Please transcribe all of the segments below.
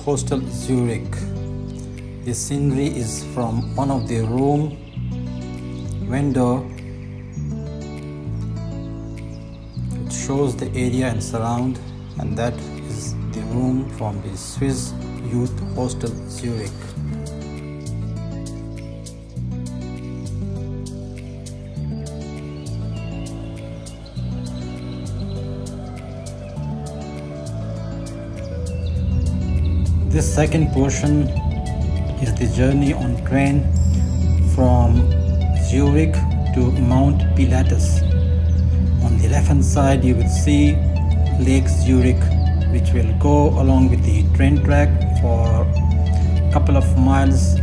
hostel Zurich. The scenery is from one of the room window. It shows the area and surround, and that is the room from the Swiss Youth Hostel Zurich. This second portion is the journey on train from Zurich to Mount Pilatus. On the left hand side you will see Lake Zurich, which will go along with the train track for a couple of miles.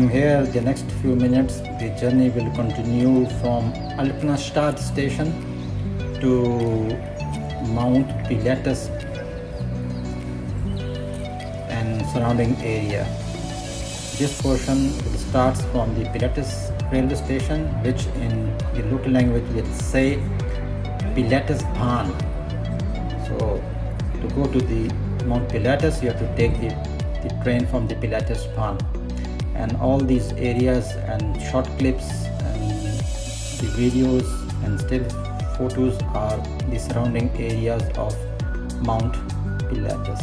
from here, the next few minutes, the journey will continue from Alpenstadt station to Mount Pilatus and surrounding area. This portion starts from the Pilatus railway station, which in the local language will say Pilatus Bahn. So to go to the Mount Pilatus, you have to take the train from the Pilatus Bahn. And all these areas and short clips and the videos and still photos are the surrounding areas of Mount Pilatus.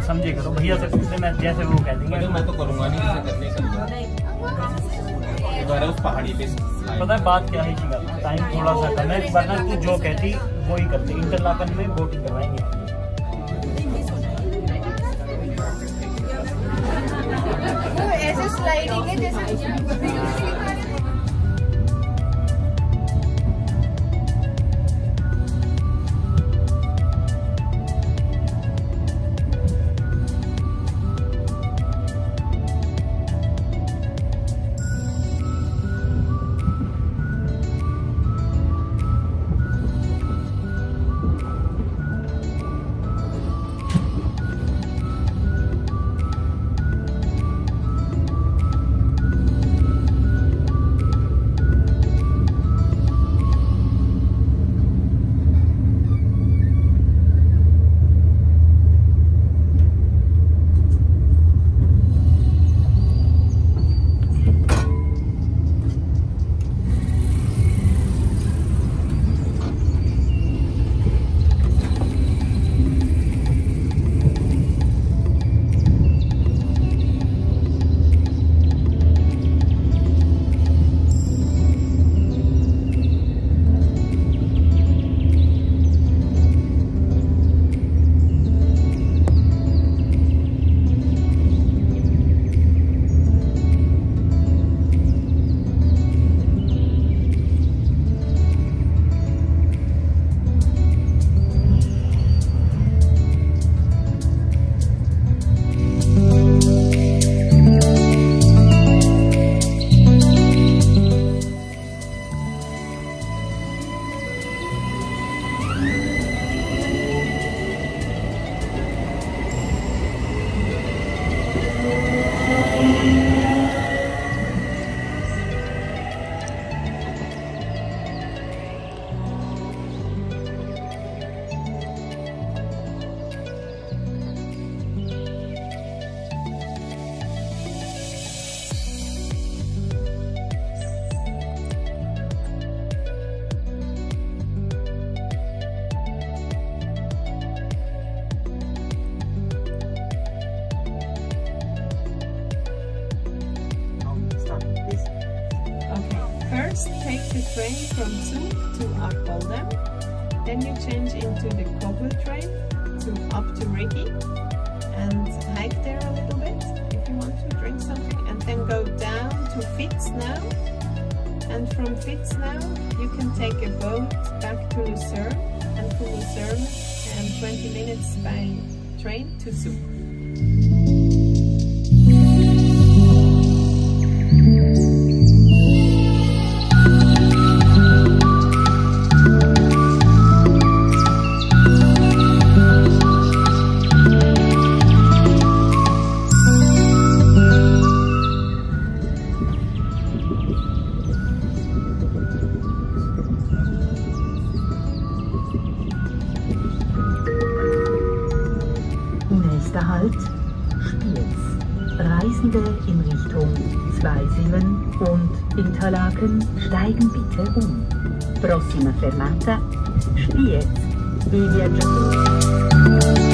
समझे करो भैया से पूछते, मैं जैसे वो कह देंगे मैं तो करूंगा नहीं, ऐसे करने का उस पहाड़ी पे। पता है बात क्या है जी, टाइम थोड़ा सा कम है, वरना तू जो कहती वो ही करते। इंटरलाकन में बोटिंग करवाएंगे। वो ऐसे स्लाइडिंग है जैसे First, take the train from Zurich to Arboldem. Then you change into the cobble train up to Rigi. and hike there a little bit if you want to drink something, and then go down to Vitznau. And from Vitznau you can take a boat back to Lucerne, and from Lucerne 20 minutes by train to Zug. Nächster Halt, Spiez. Reisende in Richtung Zweisimmen und Interlaken steigen bitte um. Prossima fermata, Spiez. I viaggiatori.